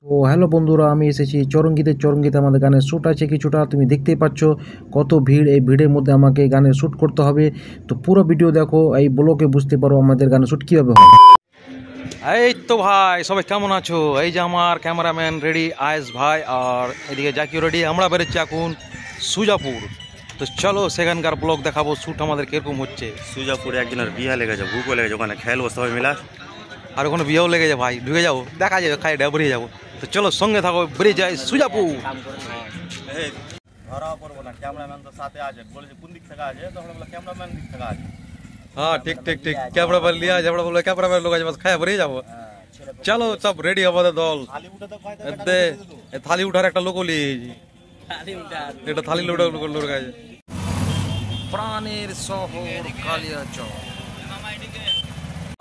ও hello বন্ধুরা, আমি এসেছি চরঙ্গিতে আমাদের গানের শ্যুট আছে কিছুটা, তুমি দেখতেই পাচ্ছ কত ভিড়। এই ভিড়ের মধ্যে আমাকে গানের শ্যুট করতে হবে, তো পুরো ভিডিও দেখো, এই ব্লগে বুঝতে পারো আমাদের গানের শ্যুট কীভাবে হয়। এই তো ভাই, সবাই কেমন আছো? এই যে আমার ক্যামেরাম্যান রেডি আয়েস ভাই, আর এদিকে জাকিও রেডি। আমরা বেরোচ্ছি এখন সুজাপুর। তো চলো সেখানকার ব্লগ দেখাবো, শ্যুট আমাদের কিরকম হচ্ছে। সুজাপুরে একজনের বিয়া লেগেছে, ভুকও লেগেছে, ওখানে খেলবো সবাই মিলা। আর ওখানে বিয়েও লেগেছে ভাই, ঢুকে যাবো, দেখা যাবে, খাই বেরিয়ে যাবো। তো চলো সঙ্গে থাকো, বেরিয়ে যাই সুজাপুর। ধরা পড়বো না, ক্যামেরাম্যান তো সাথে আছে, বলেছে কোন দিক থেকে আছে, তখন বলে ক্যামেরাম্যান দিক থেকে আছে। हाँ ठीक ठीक ठीक, कैमरा पर लिया जबड़ा बोले कैमरा पर लोग बस खाया भरी जाबो। चलो सब रेडी আমাদের দল। এতে থালি উঠার একটা লোক লিয়ে এটা থালি লোডা লোক আছে। প্রাণের শহর কালিয়াচক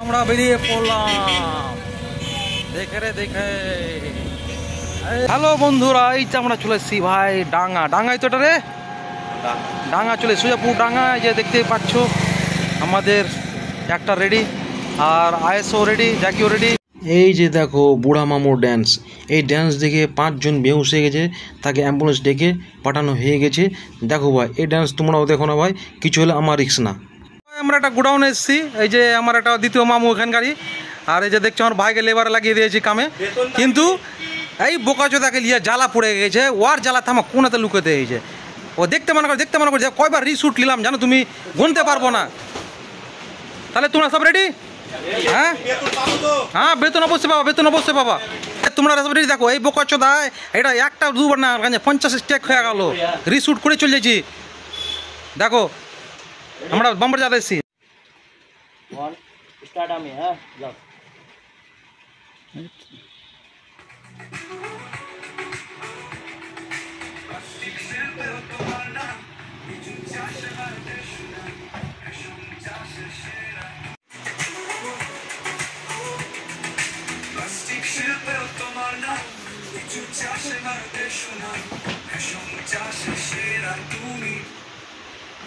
আমরা বেরিয়ে পড়লাম, দেখে। হ্যালো বন্ধুরা, এই তো আমরা চলে এসেছি ভাই ডাঙ্গায়। তো এটা রে ডাঙ্গা চলে, সুজাপুর ডাঙ্গা। যে দেখতে পাচ্ছ আমাদের একটা রেডি, আর আয়েসও রেডি, জাকিও রেডি। এই যে দেখো বুড়া মামুর ড্যান্স, এই ড্যান্স দেখে 5 জন বেহুশ হয়ে গেছে, তাকে অ্যাম্বুলেন্স ডেকে পাঠানো হয়ে গেছে। দেখো ভাই, এই ড্যান্স তোমরাও দেখো না ভাই, কিছু হলে আমার রিস্ক না। আমরা একটা গোডাউনে এসেছি, এই যে আমার একটা দ্বিতীয় মামু এখানকারই। আর এই যে দেখছো আমার ভাইকে লেবার লাগিয়ে দিয়েছি কামে, কিন্তু এই বোকাচোদাকে নিয়ে জ্বালা পড়ে গেছে। ওয়ার জ্বালাতে আমার কোনাতে লুকে দিয়েছে। ও দেখতে মনে করে যে কয়বার রিশুট নিলাম জানো তুমি, গুনতে পারবো না। তাহলে তোমরা সব রেডি? হ্যাঁ হ্যাঁ, বেতন অবশ্যই পাবা। তোমরা সব রেডি? দেখো এই বোকাচোদা এটা একটা দুবার না 50 স্টেক হয়ে গেল, রিশুট করে চলে যাচ্ছি। দেখো আমরা বম্বার যাতে এসেছি।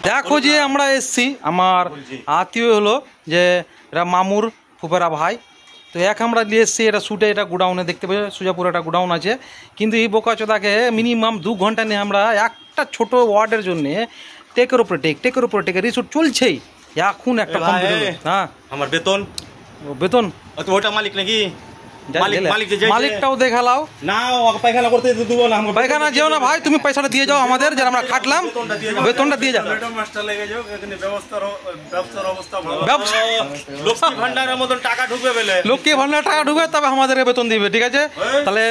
দেখো যে আমরা এসছি, আমার আত্মীয় হলো যে এরা মামুর ফুফেরা ভাই। তো আমরা নিয়ে এসছি এটা শ্যুটে, এটা গোডাউনে দেখতে পাচ্ছি সুজাপুর একটা গোডাউন আছে। কিন্তু এই বোকাচোদাকে মিনিমাম 2 ঘন্টা নিয়ে আমরা একটা ছোট ওয়ার্ডের জন্যে টেকের উপরে টেক রিশুট চলছেই। এখন একটা হ্যাঁ আমার বেতন ওটা মালিক নাকি? মালিকটাও দেখালাও না, পায়খানা করতে দেবো না। পায়খানা যেও না ভাই, তুমি পয়সাটা দিয়ে যাও আমাদের, যারা আমরা খাটলাম বেতনটা দিয়ে যাও। লক্ষ্মী ভান্ডারের মতন টাকা ঢুকবে বলে, লক্ষ্মী ভান্ডার টাকা ঢুকবে, তবে আমাদেরকে বেতন দিবে, ঠিক আছে? তাহলে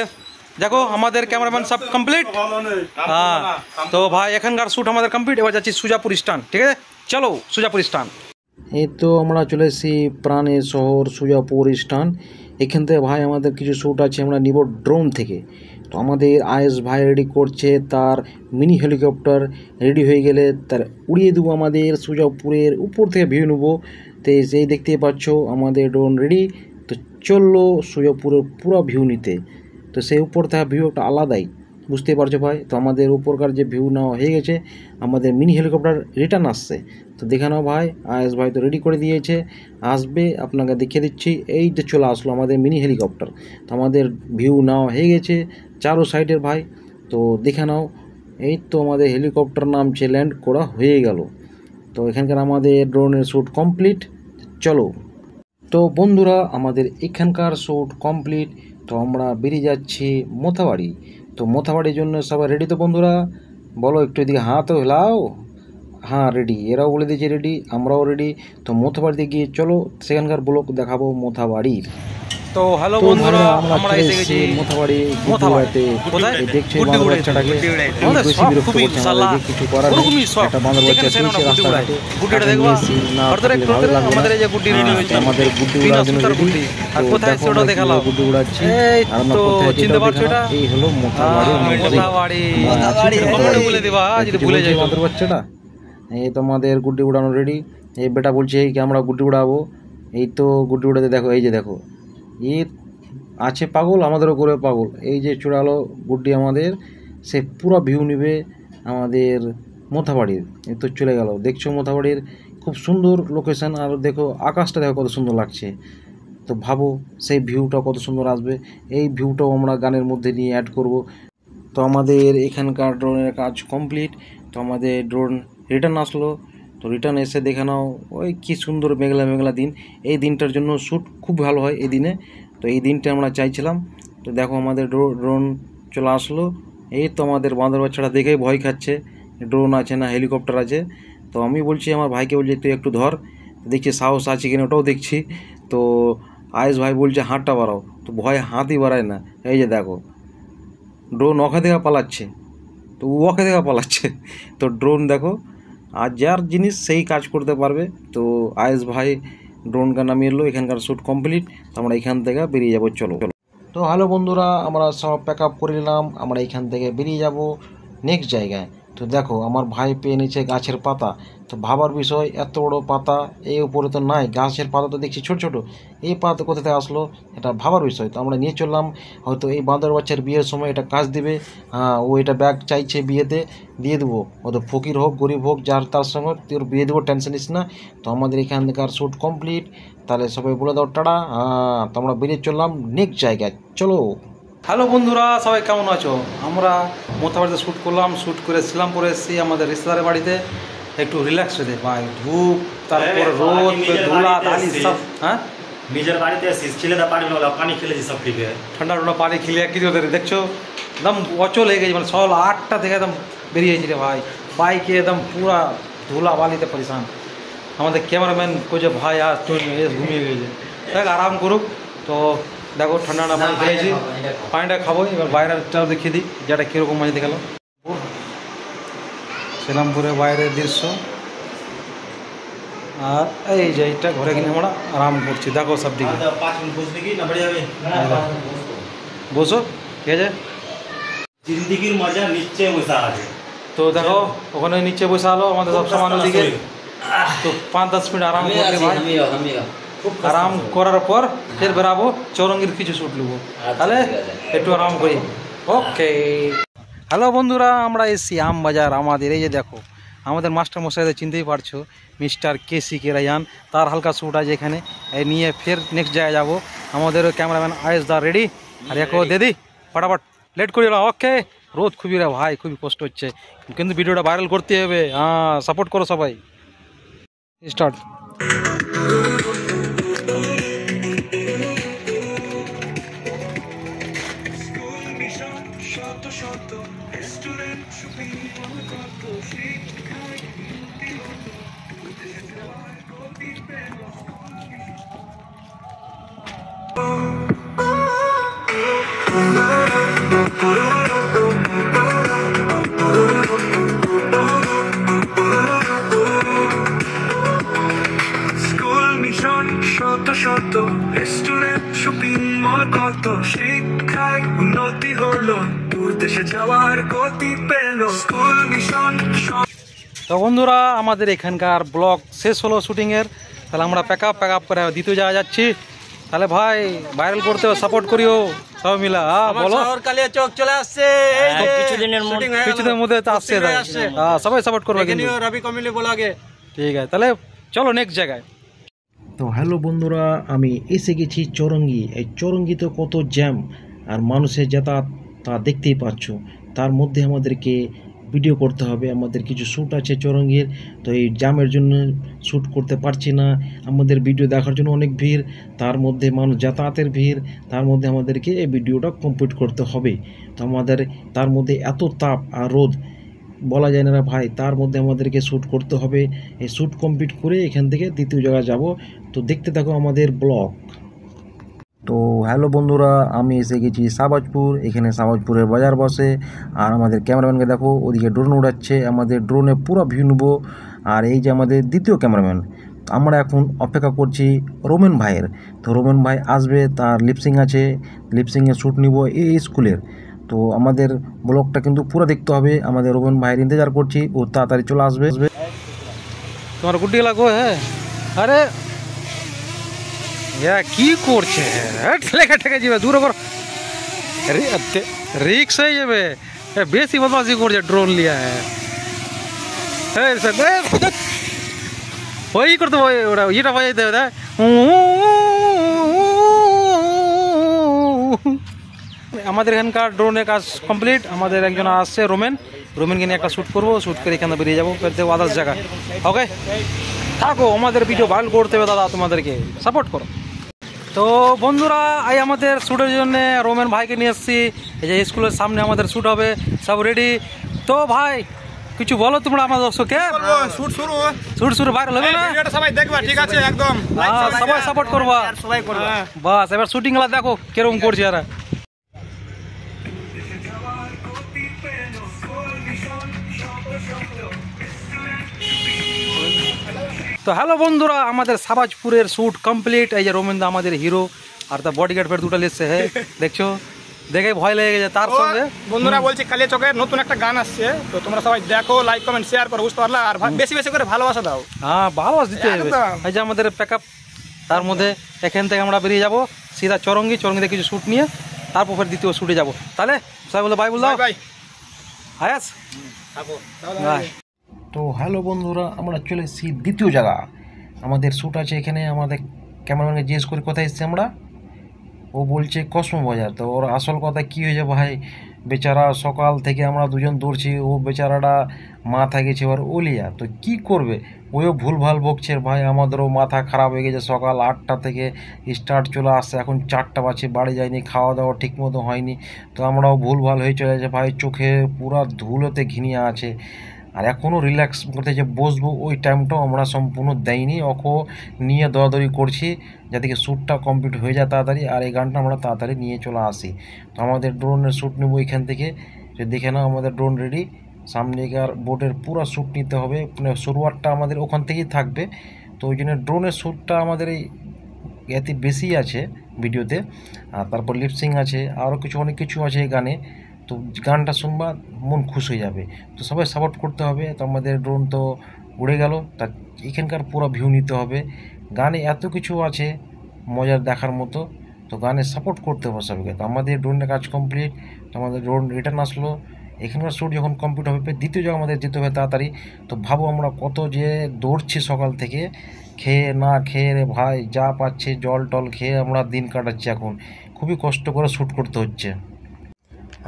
দেখো আমাদের ক্যামেরাম্যান সব কমপ্লিট। হ্যাঁ, তো ভাই এখানকার শ্যুট আমাদের কমপ্লিট। এবার যাচ্ছি সুজাপুর স্টান, ঠিক আছে? চলো সুজাপুর স্টান। এই তো আমরা চলে এসেছি প্রাণের শহর সুজাপুর স্টান। এখান থেকে ভাই আমাদের কিছু শ্যুট আছে, আমরা নিব ড্রোন থেকে। তো আমাদের আয়েস ভাই রেডি করছে, তার মিনি হেলিকপ্টার রেডি হয়ে গেলে তার উড়িয়ে দেবো আমাদের সুজাপুরের উপর থেকে ভিউ নেবো। তো সেই দেখতেই পাচ্ছ আমাদের ড্রোন রেডি। তো চললো সুজাপুরের পুরো ভিউ নিতে। তো সেই উপর থেকে ভিউ একটা আলাদাই, বুঝতেই পারছো ভাই। তো আমাদের উপরকার যে ভিউ নেওয়া হয়ে গেছে, আমাদের মিনি হেলিকপ্টার রিটার্ন আসছে। তো দেখে নাও ভাই, আয়েস ভাই তো রেডি করে দিয়েছে, আসবে, আপনাকে দেখিয়ে দিচ্ছি। এই যে চলে আসলো আমাদের মিনি হেলিকপ্টার। তো আমাদের ভিউ নেওয়া হয়ে গেছে চারো সাইডের ভাই, তো দেখে নাও। এই তো আমাদের হেলিকপ্টার নামছে, ল্যান্ড করা হয়ে গেল। তো এখানকার আমাদের ড্রোনের শ্যুট কমপ্লিট। চলো তো বন্ধুরা, আমাদের এখানকার শ্যুট কমপ্লিট। তো আমরা বেরিয়ে যাচ্ছি মোথাবাড়ি। তো মোথাবাড়ির জন্য সবাই রেডি তো বন্ধুরা? বলো একটু এদিকে হাত তো হেলাও। হ্যাঁ রেডি, এরাও বলে দিয়েছে রেডি, আমরাও রেডি। তো মোথাবাড়িতে গিয়ে চলো সেখানকার ব্লগ দেখাবো মোথাবাড়ির। তো হ্যালো বন্ধুরা, আমরা এসে গেছি মোথাবাড়ি। দেখছি গুড্ডি বাঁদর উড়ে বাচ্চাটাকে আমাদের বেশি সব বিরক্ত খুবই করছে, সালা আমাদের কিছু করার নেই। ওরকমই সব। একটা বাঁদর বাচ্চা যেখানে চলছে সেখানে রাস্তাঘাটে, গুড্ডিটা দেখো। তাকে নিয়েছি না, আমাদের একটু ভালো লাগবে না। আমাদের এই যে গুড্ডি রেডি হয়েছে, আমাদের গুড্ডি বিনা উড়ার জন্য সুতার রেডি। আর তো কোথায় দেখো সেটা আমরা দেখালাম, গুড্ডি উড়াচ্ছি। এই আর আমরা তো কোথায় চিনতে পারছো দেখালাম, এটা? এই হলো মোথাবাড়ি। মোথাবাড়ি বলে দিবা যদি ভুলে যাই। বাঁদর বাচ্চাটা এই তো আমাদের গুড্ডি উড়ানো রেডি। এই বেটা বলছে এই কি আমরা গুড্ডি উড়াবো। এই তো গুড্ডি উড়াতে দেখো, এই যে দেখো ই আছে পাগল, আমাদেরও করে পাগল। এই যে চূড়ালো গুড্ডি আমাদের, সে পুরো ভিউ নিবে আমাদের মোথাবাড়ির। এই তো চলে গেল, দেখছো মোথাবাড়ির খুব সুন্দর লোকেশন। আর দেখো আকাশটা দেখো কত সুন্দর লাগছে। তো ভাবো সেই ভিউটা কত সুন্দর আসবে। এই ভিউটাও আমরা গানের মধ্যে নিয়ে অ্যাড করব। তো আমাদের এখানকার ড্রোনের কাজ কমপ্লিট। তো আমাদের ড্রোন রিটার্ন আসলো। তো রিটার্ন এসে দেখে নাও ওই কী সুন্দর মেঘলা মেঘলা দিন। এই দিনটার জন্য শ্যুট খুব ভালো হয় এই দিনে। তো এই দিনটা আমরা চাইছিলাম। তো দেখো আমাদের ড্রোন চলে আসলো। এই তো আমাদের বাঁদর বাচ্চাটা দেখেই ভয় খাচ্ছে, ড্রোন আছে না হেলিকপ্টার আছে। তো আমি বলছি আমার ভাইকে বলছি তুই একটু ধর, দেখছি সাহস আছে কিনা ওটাও দেখছি। তো আয়েশ ভাই বলছে হাতটা বাড়াও, তো ভয় হাতই বাড়ায় না। এই যে দেখো ড্রোন ওকে থেকে পালাচ্ছে, তো ওকে থেকে পালাচ্ছে। তো ড্রোন দেখো, আর যার জিনিস সেই কাজ করতে পারবে। তো আয়েশ ভাই ড্রোনটা নামিয়ে এলো, এখানকার শ্যুট কমপ্লিট। তো আমরা এখান থেকে বেরিয়ে যাবো, চলো। তো হ্যালো বন্ধুরা, আমরা সব প্যাক আপ করে নিলাম। আমরা এখান থেকে বেরিয়ে যাব নেক্সট জায়গায়। তো দেখো আমার ভাই পেয়ে নিচ্ছে গাছের পাতা। তো ভাবার বিষয়, এত বড় পাতা এই উপরে তো নাই, গাছের পাতা তো দেখছি ছোট ছোট, এই পাতা কোথা থেকে আসলো এটা ভাবার বিষয়। তো আমরা নিয়ে চললাম, হয়তো এই বাঁদর বাচ্চার বিয়ের সময় এটা কাজ দিবে। হ্যাঁ, ও এটা ব্যাগ চাইছে বিয়েতে, দিয়ে দেবো। ও তো ফকির হোক গরিব হোক যার তার সঙ্গে তোর বিয়ে দেবো, টেনশন নিস না। তো আমাদের এখান থেকে আর শ্যুট কমপ্লিট। তাহলে সবাই বলে দাও টাটা। হ্যাঁ, তো আমরা বেরিয়ে চললাম নেক্সট জায়গায়, চলো। হ্যালো বন্ধুরা, সবাই কেমন আছো? আমরা মোথাবাড়িতে শ্যুট করলাম, শ্যুট করে ছিলাম, পরে এসেছি আমাদের রিশতেদারের বাড়িতে একটু রিল্যাক্স হতে। ভাই ধূপ, তারপরে রোদ, ধুলা দালি সব। হ্যাঁ, নিজের বাড়িতে এসেছিস, ছেলেটা পানি লাগলো, পানি খেলেছি সব ঠিক আছে। ঠান্ডা ঠান্ডা পানি খেলে কি ওদের দেখছো একদম অচল হয়ে গেছে। মানে সকাল 8টা থেকে একদম বেরিয়েছি রে ভাই, বাইকে একদম পুরা ধুলা বালিতে পরিশান। আমাদের ক্যামেরাম্যান কোচে ভাই আর তুই ঘুমিয়ে গেছে, দেখ আরাম করুক। তো দেখো ঠান্ডা ঠান্ডা পানি খেয়েছি, পানিটা খাবো। এবার বাইরেটাও দেখিয়ে দিই যেটা কীরকম মাঝে দেখালো সেলামপুরে বাইরের দৃশ্য। আর এই যে এইটা ঘরে কিনে আমরা আরাম করছি, দেখো সব দিকে। 5 মিনিট বসবে কি না বেড়ে যাবে? বসো, ঠিক আছে। জিন্দিগির মজা নিচে বসা আছে। তো দেখো ওখানে নিচে বসে আলো আমাদের সব সামান ওদিকে। তো 5-10 মিনিট আরাম করতে ভাই, আরাম করার পর ফের বেরাবো, চৌরঙ্গির কিছু শ্যুট নেবো। তাহলে একটু আরাম করি, ওকে। হ্যালো বন্ধুরা, আমরা এসছি আমবাজার। আমাদের এই যে দেখো আমাদের মাস্টার মশাইদের চিনতেই পারছো, মিস্টার কেসি কেরায়ান। তার হালকা শ্যুট আছে এখানে, এই নিয়ে ফের নেক্সট জায়গায় যাবো। আমাদের ক্যামেরাম্যান আয়েশ দা রেডি, আর একো দিদি ফটাফট লেট করি। ওকে, রোদ খুবই রে ভাই, খুবই কষ্ট হচ্ছে, কিন্তু ভিডিওটা ভাইরাল করতে হবে। হ্যাঁ, সাপোর্ট করো সবাই। স্টার্ট। শত শত রেস্টুরেন্ট শপিং মল, কত শিক্ষায় উন্নতি হলো, দূর দেশে যাওয়ার গতি পেল স্কুল মিশন। তো বন্ধুরা, আমাদের এখানকার ব্লগ শেষ হলো শুটিংয়ের। তাহলে আমরা প্যাক আপ করে দ্বিতীয় জায়গায় যাচ্ছি। তাহলে ভাই ভাইরাল করতে সাপোর্ট করিও সব মিলা। বলো, চোখ চলে আসছে কিছুদিনের মধ্যে তো আসছে, সবাই সাপোর্ট করবে কিন্তু। রবি কমিলি বলাগে, ঠিক আছে, তাহলে চলো নেক্সট জায়গায়। তো হ্যালো বন্ধুরা, আমি এসে গেছি চৌরঙ্গি। এই চৌরঙ্গিতে কত জ্যাম আর মানুষের যাতায়াত তা দেখতেই পাচ্ছ। তার মধ্যে আমাদেরকে ভিডিও করতে হবে, আমাদের কিছু শ্যুট আছে চৌরঙ্গির। তো এই জ্যামের জন্য শ্যুট করতে পারছি না। আমাদের ভিডিও দেখার জন্য অনেক ভিড়, তার মধ্যে মানুষ যাতায়াতের ভিড়, তার মধ্যে আমাদেরকে এই ভিডিওটা কমপ্লিট করতে হবে। তো আমাদের তার মধ্যে এত তাপ আর রোদ বলা যায় না ভাই, তার মধ্যে আমাদেরকে শ্যুট করতে হবে। এই শ্যুট কমপ্লিট করে এখান থেকে দ্বিতীয় জায়গায় যাব। তো দেখতে থাকো আমাদের ব্লগ। তো হ্যালো বন্ধুরা, আমি এসে গেছি শাহবাজপুর। এখানে শাহবাজপুরের বাজার বসে। আর আমাদের ক্যামেরাম্যানকে দেখো ওদিকে ড্রোন উড়াচ্ছে, আমাদের ড্রোনে পুরো ভিউ নেবো। আর এই যে আমাদের দ্বিতীয় ক্যামেরাম্যান, আমরা এখন অপেক্ষা করছি রোমেন ভাইয়ের। তো রোমেন ভাই আসবে, তার লিপসিং আছে, লিপসিংয়ের শ্যুট নিব এই স্কুলের। তো আমাদের ব্লগটা কিন্তু পুরো দেখতে হবে। আমাদের রোমেন ভাইয়ের ইন্তজার করছি, ও তাড়াতাড়ি চলে আসবে। তোমার গুড্ডি লাগো। হ্যাঁ, আরে কি করছে, ঠেলে ঠেকে যাবে, দূরে কর, রিক্স হয়ে যাবে। বেশি বদমাশি করছে, ড্রোন লিয়া। হ্যাঁ ওই করতে ওটা ইয়েটা বাজাইতে হবে। আমাদের এখানকার ড্রোনের কাজ কমপ্লিট। আমাদের একজন আসছে রোমেনকে নিয়ে একটা শ্যুট করবো, শ্যুট করে এখানে বেরিয়ে যাবো আদার্স জায়গায়। ওকে থাকো, আমাদের ভিডিও ভাইরাল করতে হবে দাদা, তোমাদেরকে সাপোর্ট করো। তো বন্ধুরা এই আমাদের শ্যুটের জন্য রোমেন ভাইকে নিয়ে এসেছি। এই যে স্কুলের সামনে আমাদের শ্যুট হবে, সব রেডি। তো ভাই কিছু বলো তোমরা আমার দর্শককে। শ্যুট শুরু ভাইরাল হবে না, সবাই দেখবা, ঠিক আছে? একদম সবাই সাপোর্ট করবা, সবাই করবে। বাস এবার শুটিং গুলা দেখো কিরকম করছে এরা। তো হ্যালো বন্ধুরা, আমাদের সাবাজপুরের শ্যুট কমপ্লিট। এই যে রোমেন্দা আমাদের হিরো, আর তার বডিগার্ড ফের দুটো লিখছে, হ্যাঁ দেখছো, দেখে ভয় লেগে গেছে তার সঙ্গে। বন্ধুরা বলছি কালিয়াচকের নতুন একটা গান আসছে, তো তোমরা সবাই দেখো, লাইক কমেন্ট শেয়ার করো, বুঝতে পারলা? আর বেশি বেশি করে ভালোবাসা দাও। হ্যাঁ ভালোবাসা দিতে হবে। এই যে আমাদের প্যাকআপ, তার মধ্যে এখান থেকে আমরা বেরিয়ে যাব সিধা চরঙ্গিতে কিছু শ্যুট নিয়ে তারপর ফের দ্বিতীয় শ্যুটে যাবো। তাহলে সবাই বলো বাই, বল দাও বাই। আয়াস। তো হ্যালো বন্ধুরা, আমরা চলে এসেছি দ্বিতীয় জায়গা। আমাদের শ্যুট আছে এখানে। আমাদের ক্যামেরাম্যানকে জিজ্ঞেস করি কোথায় এসেছি আমরা, ও বলছে কসমো বাজার। তো ওর আসল কথা কী হয়েছে ভাই, বেচারা সকাল থেকে আমরা দুজন দৌড়ছি, ও বেচারাটা মাথা গেছে এবার ওলিয়া। তো কি করবে, ওইও ভুলভাল বকছে ভাই, আমাদেরও মাথা খারাপ হয়ে গেছে। সকাল 8টা থেকে স্টার্ট চলে আসছে, এখন 4টা বাজে, বাড়ি যায়নি, খাওয়া দাওয়া ঠিকমতো হয়নি। তো আমরাও ভুলভাল হয়ে চলে যাচ্ছে ভাই, চোখে পুরা ধুলোতে ঘিনিয়ে আছে। আর এখনও রিল্যাক্স করতে যে বসবো ওই টাইমটাও আমরা সম্পূর্ণ দেয়নি, ওকে নিয়ে দৌড়াদৌড়ি করছি যাতে শ্যুটটা কমপ্লিট হয়ে যায় তাড়াতাড়ি, আর এই গানটা আমরা তাড়াতাড়ি নিয়ে চলে আসি। তো আমাদের ড্রোনের শ্যুট নেবো এখান থেকে, যে দেখে নাও আমাদের ড্রোন রেডি। সামনেকার বোটের পুরো শ্যুট নিতে হবে, মানে শুরুয়ারটা আমাদের ওখান থেকেই থাকবে। তো ওই জন্য ড্রোনের শ্যুটটা আমাদের এই এতে বেশি আছে ভিডিওতে। আর তারপর লিপসিং আছে, আরও অনেক কিছু আছে এই গানে। তো গানটা শুনবা মন খুশ হয়ে যাবে। তো সবাই সাপোর্ট করতে হবে। তো আমাদের ড্রোন তো উড়ে গেল, তা এখানকার পুরো ভিউ নিতে হবে। গানে এত কিছু আছে মজার দেখার মতো, তো গানে সাপোর্ট করতে হবে সবাইকে। তো আমাদের ড্রোনের কাজ কমপ্লিট, তো আমাদের ড্রোন রিটার্ন আসলো। এখানকার শ্যুট যখন কমপ্লিট হবে দ্বিতীয় জায়গা আমাদের যেতে হবে তাড়াতাড়ি। তো ভাবো আমরা কত যে দৌড়ছি সকাল থেকে, খেয়ে না খেয়ে রে ভাই, যা পাচ্ছে জল টল খেয়ে আমরা দিন কাটাচ্ছি। এখন খুবই কষ্ট করে শ্যুট করতে হচ্ছে।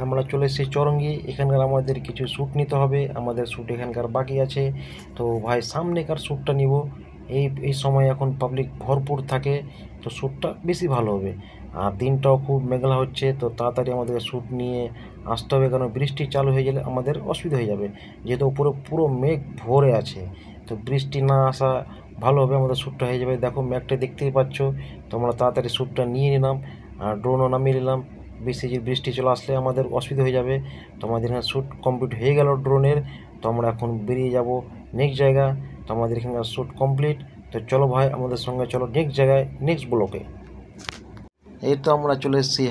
আমরা চলে এসেছি চরঙ্গি, এখানকার আমাদের কিছু শ্যুট নিতে হবে, আমাদের শ্যুট এখানকার বাকি আছে। তো ভাই সামনেকার শ্যুটটা নিব, এই সময় এখন পাবলিক ভরপুর থাকে, তো শ্যুটটা বেশি ভালো হবে। আর দিনটাও খুব মেঘলা হচ্ছে, তো তাড়াতাড়ি আমাদের শ্যুট নিয়ে আসতে হবে, কারণ বৃষ্টি চালু হয়ে গেলে আমাদের অসুবিধা হয়ে যাবে, যেহেতু উপরে পুরো মেঘ ভরে আছে। তো বৃষ্টি না আসা ভালো হবে, আমাদের শ্যুটটা হয়ে যাবে। দেখো মেঘটা দেখতেই পাচ্ছ। তো আমরা তাড়াতাড়ি শ্যুটটা নিয়ে নিলাম, আর ড্রোনও নামিয়ে নিলাম। বেশি যে বৃষ্টি চলে আসলে আমাদের অসুবিধা হয়ে যাবে। তো আমাদের এখানে শ্যুট কমপ্লিট হয়ে গেল ড্রোনের। তো আমরা এখন বেরিয়ে যাব নেক্সট জায়গা। তো আমাদের এখানকার শ্যুট কমপ্লিট। তো চলো ভাই আমাদের সঙ্গে চলো নেক্সট জায়গায়, নেক্সট ব্লকে। এই তো আমরা চলে এসেছি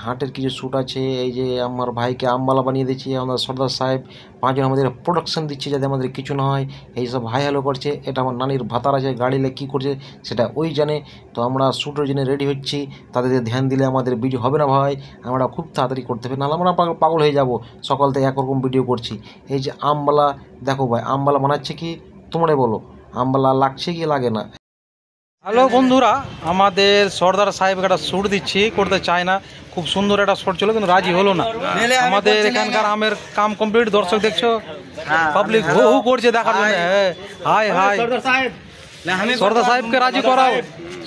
হাটের কিছু শ্যুট আছে। এই যে আমার ভাইকে আমবালা বানিয়ে দিচ্ছি, আমাদের সর্দার সাহেব 5 জন আমাদের প্রোডাকশন দিচ্ছে যাতে আমাদের কিছু না হয়। এইসব হাই হ্যালো করছে, এটা আমার নানির ভাতার আছে, গাড়ি লে কী করছে সেটা ওই জানে। তো আমরা শ্যুটের জন্য রেডি হচ্ছি, তাদের ধ্যান দিলে আমাদের ভিডিও হবে না ভাই, আমরা খুব তাড়াতাড়ি করতে হবে, নাহলে আমরা পাগল হয়ে যাব। সকাল থেকে একরকম ভিডিও করছি। এই যে আমবালা দেখো ভাই, আমবালা বানাচ্ছে কি তোমরাই বলো, আমবালা লাগছে কি লাগে না। হ্যালো বন্ধুরা, আমাদের সর্দার সাহেব একটা শ্যুট দিচ্ছি, করতে চায় না, খুব সুন্দর একটা শট ছিল কিন্তু রাজি হলো না। আমাদের এখানকার আমের কাম কমপ্লিট, দর্শক দেখছো, পাবলিক হু হু করছে দেখার জন্য। হাই হাই সর্দার সাহেবকে রাজি করাও।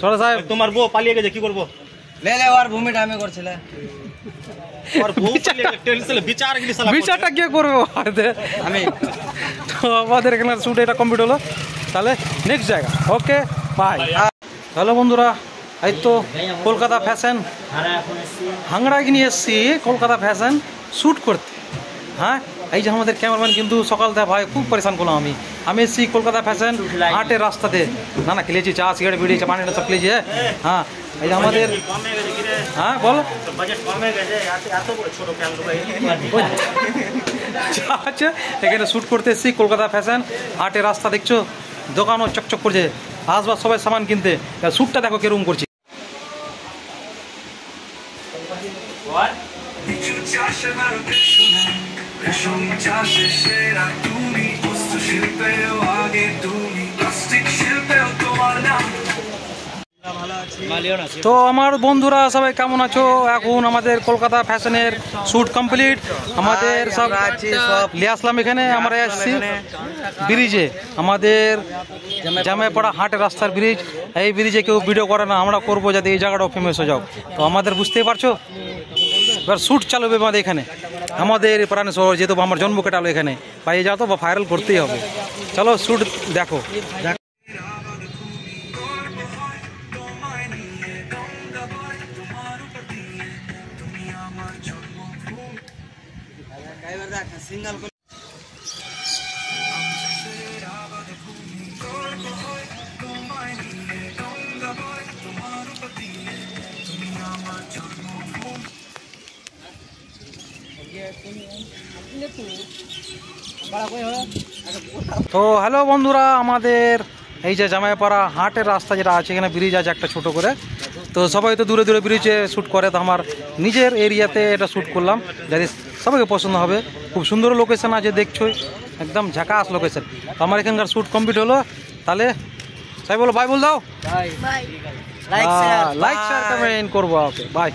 সর্দার সাহেব তোমার বউ পালিয়ে গেছে, কি করবো? আর ভূমিটা আমি করছিলাম, বিচারটা কে করবে আমি। তো আমাদের এখানে শ্যুট এটা কমপ্লিট হলো, তাহলে নেক্সট জায়গা। Okay bye. হ্যালো বন্ধুরা, এই তো কলকাতা ফ্যাশন হাংড়াকে নিয়ে এসেছি কলকাতা ফ্যাশন শ্যুট করতে। হ্যাঁ এই যে আমাদের ক্যামেরাম্যান কিন্তু সকাল থেকে ভাই খুব পরেশান করলাম। আমি এসেছি কলকাতা ফ্যাশন হাটের রাস্তাতে। না খেলেছি চা সিগারেট বিড়িয়েছে, পানিটা সব খেলেছি। হ্যাঁ এই যে আমাদের, হ্যাঁ বলো আচ্ছা, এখানে শ্যুট করতে এসেছি কলকাতা ফ্যাশন হাটের রাস্তা, দেখছো দোকানও চকচক করছে, আসবার সবাই সামান কিনতে। শ্যুটটা দেখো কিরকম করছে। রেশম চাষে সেরা তুমি, বস্তু শিল্পেও আগে তুমি, প্লাস্টিক শিল্পেও তোমার নাম। তো আমার বন্ধুরা সবাই কেমন আছো? এখন আমাদের কলকাতা ফ্যাশনের শ্যুট কমপ্লিট, আমাদের সব নিয়ে আসলাম এখানে। আমরা এসেছি ব্রিজে, আমাদের জামাইপাড়া হাটের রাস্তার ব্রিজ। এই ব্রিজে কেউ ভিডিও করে না, আমরা করবো যাতে এই জায়গাটাও ফেমাস হয়ে যাও। তো আমাদের বুঝতেই পারছো, এবার শ্যুট চালু হবে আমাদের এখানে, আমাদের প্রাণী শহর, যেহেতু আমার জন্ম কেটালো এখানে, পাইয়ে যাও তো বা ভাইরাল করতেই হবে। চলো শ্যুট দেখো। তো হ্যালো বন্ধুরা, আমাদের এই যে জামাইপাড়া হাটের রাস্তা যেটা আছে, এখানে ব্রিজ আছে একটা ছোট করে। তো সবাই তো দূরে দূরে ব্রিজে শ্যুট করে, তো আমার নিজের এরিয়াতে এটা শ্যুট করলাম, যাতে সবাইকে পছন্দ হবে। খুব সুন্দর লোকেশন আছে, দেখছোই, একদম ঝাকাস লোকেশন। তো আমার এখানকার শ্যুট কমপ্লিট হলো। তাহলে সবাই বলো বাই বল দাও, লাইক শেয়ার কমেন্ট করবো। Okay bye.